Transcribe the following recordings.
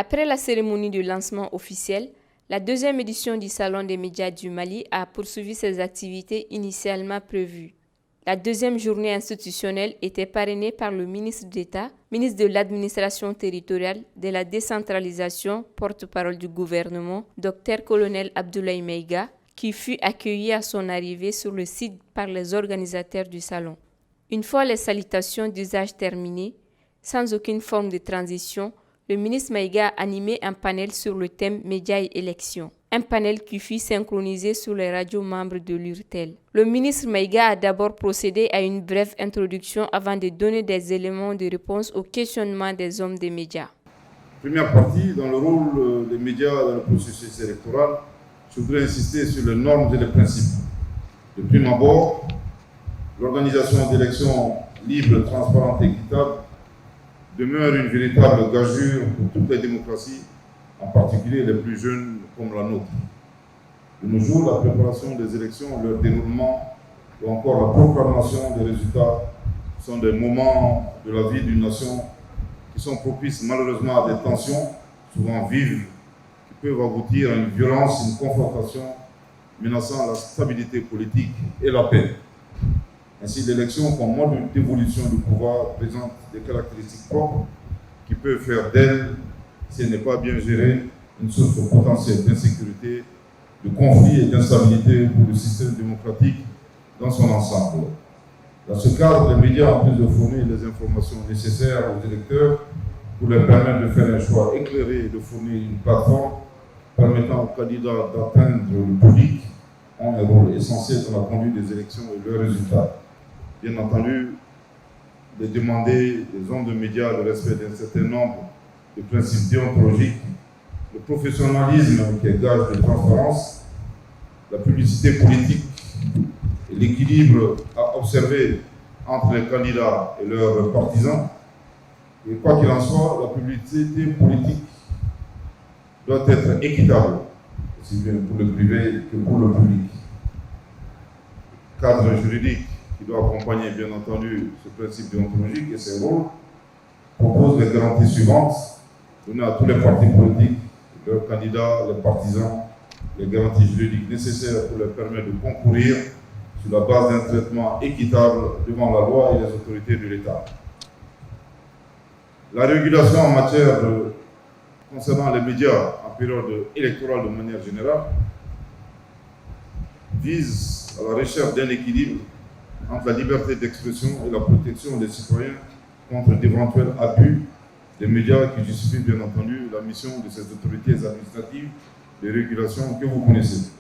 Après la cérémonie de lancement officiel, la deuxième édition du Salon des médias du Mali a poursuivi ses activités initialement prévues. La deuxième journée institutionnelle était parrainée par le ministre d'État, ministre de l'Administration territoriale, de la décentralisation, porte-parole du gouvernement, Dr. Colonel Abdoulaye Maïga, qui fut accueilli à son arrivée sur le site par les organisateurs du salon. Une fois les salutations d'usage terminées, sans aucune forme de transition, le ministre Maïga a animé un panel sur le thème Médias et élections. Un panel qui fut synchronisé sur les radios membres de l'URTEL. Le ministre Maïga a d'abord procédé à une brève introduction avant de donner des éléments de réponse aux questionnements des hommes des médias. Première partie, dans le rôle des médias dans le processus électoral, je voudrais insister sur les normes et les principes. De prime abord, l'organisation d'élections libres, transparentes et équitables demeure une véritable gageure pour toutes les démocraties, en particulier les plus jeunes comme la nôtre. De nos jours, la préparation des élections, leur déroulement ou encore la proclamation des résultats sont des moments de la vie d'une nation qui sont propices malheureusement à des tensions, souvent vives, qui peuvent aboutir à une violence, une confrontation menaçant la stabilité politique et la paix. Ainsi, l'élection comme mode d'évolution du pouvoir présente des caractéristiques propres qui peuvent faire d'elle, si elle n'est pas bien gérée, une source potentielle d'insécurité, de conflit et d'instabilité pour le système démocratique dans son ensemble. Dans ce cadre, les médias, en plus de fournir les informations nécessaires aux électeurs pour leur permettre de faire un choix éclairé et de fournir une plateforme permettant aux candidats d'atteindre le public, ont un rôle essentiel dans la conduite des élections et leurs résultats. Bien entendu, de demander aux hommes de médias le respect d'un certain nombre de principes déontologiques, le professionnalisme qui est gage de transparence, la publicité politique et l'équilibre à observer entre les candidats et leurs partisans. Et quoi qu'il en soit, la publicité politique doit être équitable, aussi bien pour le privé que pour le public. Cadre juridique qui doit accompagner bien entendu ce principe déontologique et ses rôles propose les garanties suivantes données à tous les partis politiques, leurs candidats, les partisans, les garanties juridiques nécessaires pour leur permettre de concourir sur la base d'un traitement équitable devant la loi et les autorités de l'État. La régulation en matière concernant les médias en période électorale de manière générale vise à la recherche d'un équilibre entre la liberté d'expression et la protection des citoyens contre d'éventuels abus des médias qui justifient bien entendu la mission de ces autorités administratives de régulation que vous connaissez.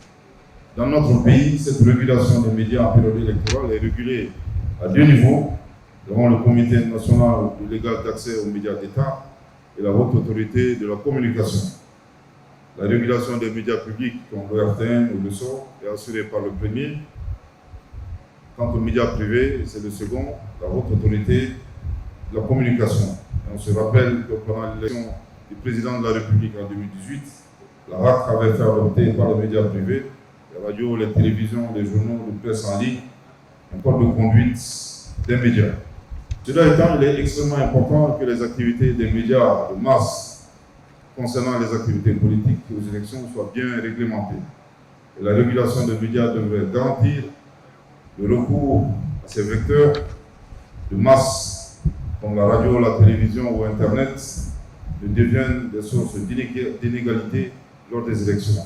Dans notre pays, cette régulation des médias en période électorale est régulée à deux niveaux, devant le Comité national légal d'accès aux médias d'État et la Haute Autorité de la communication. La régulation des médias publics, comme l'ORTN ou le SOR, est assurée par le premier. Quant aux médias privés, c'est le second, la Haute Autorité de la communication. Et on se rappelle que pendant l'élection du président de la République en 2018, la RAC avait fait adopter par les médias privés, les radios, les télévisions, les journaux, les presse en ligne, un code de conduite des médias. Cela étant, il est extrêmement important que les activités des médias de masse concernant les activités politiques aux élections soient bien réglementées. Et la régulation des médias devrait garantir le recours à ces vecteurs de masse, comme la radio, la télévision ou Internet, ne deviennent des sources d'inégalité lors des élections.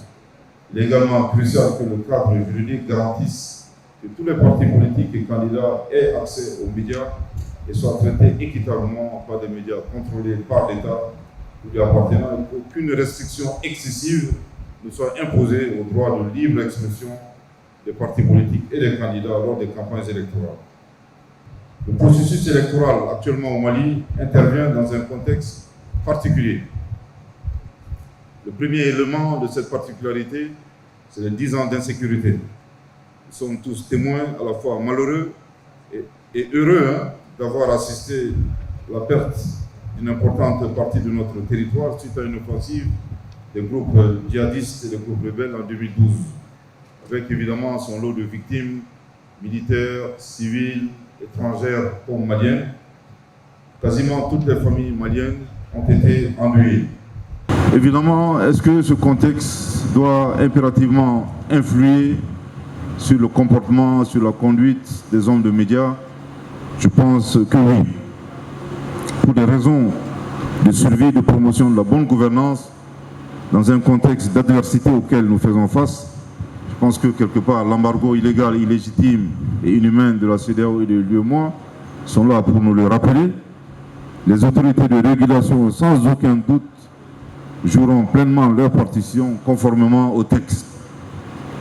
Il est également crucial que le cadre juridique garantisse que tous les partis politiques et candidats aient accès aux médias et soient traités équitablement par des médias contrôlés par l'État ou lui appartenant, et qu'aucune restriction excessive ne soit imposée au droit de libre expression des partis politiques et des candidats lors des campagnes électorales. Le processus électoral actuellement au Mali intervient dans un contexte particulier. Le premier élément de cette particularité, c'est les 10 ans d'insécurité. Nous sommes tous témoins à la fois malheureux et heureux d'avoir assisté à la perte d'une importante partie de notre territoire suite à une offensive des groupes djihadistes et des groupes rebelles en 2012, avec évidemment son lot de victimes militaires, civiles, étrangères comme maliennes. Quasiment toutes les familles maliennes ont été endeuillées. Évidemment, est-ce que ce contexte doit impérativement influer sur le comportement, sur la conduite des hommes de médias? Je pense que oui. Pour des raisons de survie, de promotion de la bonne gouvernance, dans un contexte d'adversité auquel nous faisons face, je pense que quelque part l'embargo illégal, illégitime et inhumain de la CEDEAO et de l'UEMOA sont là pour nous le rappeler. Les autorités de régulation, sans aucun doute, joueront pleinement leur partition conformément au texte.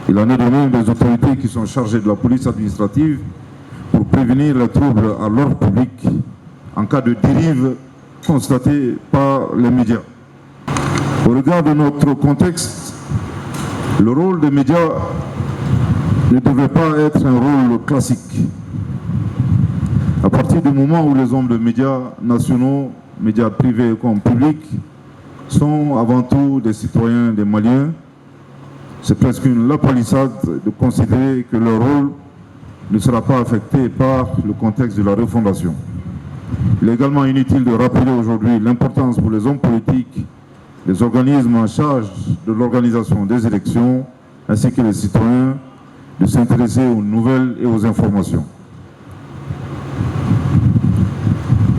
Il en est de même des autorités qui sont chargées de la police administrative pour prévenir les troubles à l'ordre public en cas de dérive constatée par les médias. Au regard de notre contexte, le rôle des médias ne devait pas être un rôle classique. À partir du moment où les hommes de médias nationaux, médias privés comme publics, sont avant tout des citoyens, des Maliens, c'est presque une lapalissade de considérer que leur rôle ne sera pas affecté par le contexte de la refondation. Il est également inutile de rappeler aujourd'hui l'importance pour les hommes politiques, les organismes en charge de l'organisation des élections, ainsi que les citoyens, de s'intéresser aux nouvelles et aux informations.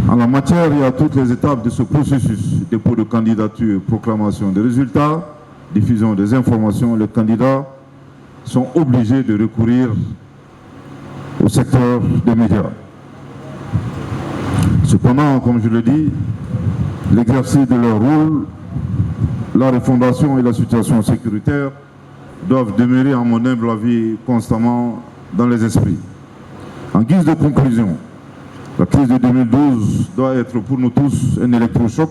En la matière, il y a toutes les étapes de ce processus: dépôt de candidature, proclamation des résultats, diffusion des informations. Les candidats sont obligés de recourir au secteur des médias. Cependant, comme je le dis, l'exercice de leur rôle, la refondation et la situation sécuritaire doivent demeurer, à mon humble avis, constamment dans les esprits. En guise de conclusion, la crise de 2012 doit être pour nous tous un électrochoc,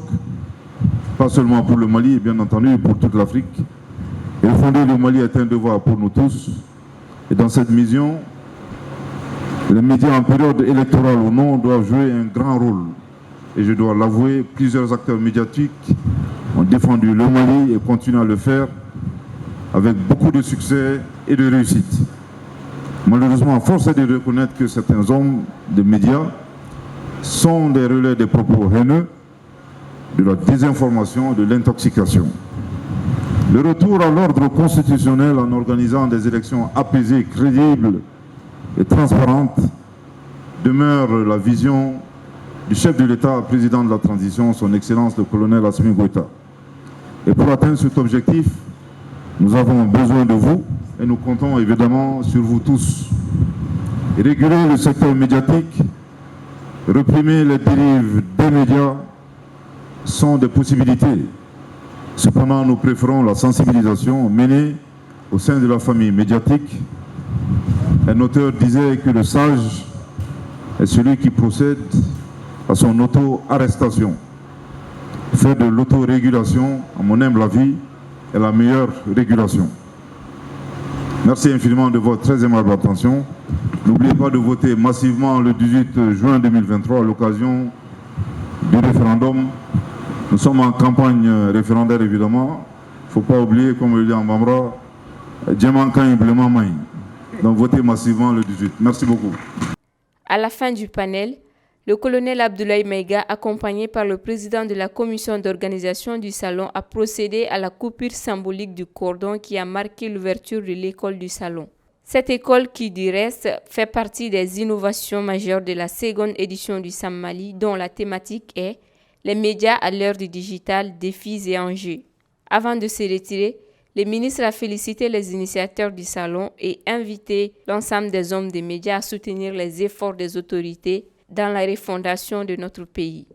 pas seulement pour le Mali, bien entendu, pour toute l'Afrique. Et refonder le Mali est un devoir pour nous tous. Et dans cette mission, les médias en période électorale ou non doivent jouer un grand rôle. Et je dois l'avouer, plusieurs acteurs médiatiques ont défendu le Mali et continuent à le faire avec beaucoup de succès et de réussite. Malheureusement, force est de reconnaître que certains hommes de médias sont des relais des propos haineux, de la désinformation, de l'intoxication. Le retour à l'ordre constitutionnel en organisant des élections apaisées, crédibles et transparentes demeure la vision du chef de l'État, président de la transition, son Excellence le colonel Assimi Goïta. Et pour atteindre cet objectif, nous avons besoin de vous et nous comptons évidemment sur vous tous. Réguler le secteur médiatique, réprimer les dérives des médias sont des possibilités. Cependant, nous préférons la sensibilisation menée au sein de la famille médiatique. Un auteur disait que le sage est celui qui procède à son auto-arrestation. Faire de l'autorégulation, à mon humble avis, est la meilleure régulation. Merci infiniment de votre très aimable attention. N'oubliez pas de voter massivement le 18 juin 2023 à l'occasion du référendum. Nous sommes en campagne référendaire évidemment. Il ne faut pas oublier, comme le dit en Bambara, donc votez massivement le 18. Merci beaucoup. À la fin du panel, le colonel Abdoulaye Maïga, accompagné par le président de la commission d'organisation du salon, a procédé à la coupure symbolique du cordon qui a marqué l'ouverture de l'école du salon. Cette école qui, du reste, fait partie des innovations majeures de la seconde édition du Sam Mali, dont la thématique est « Les médias à l'heure du digital, défis et enjeux ». Avant de se retirer, le ministre a félicité les initiateurs du salon et invité l'ensemble des hommes des médias à soutenir les efforts des autorités dans la refondation de notre pays.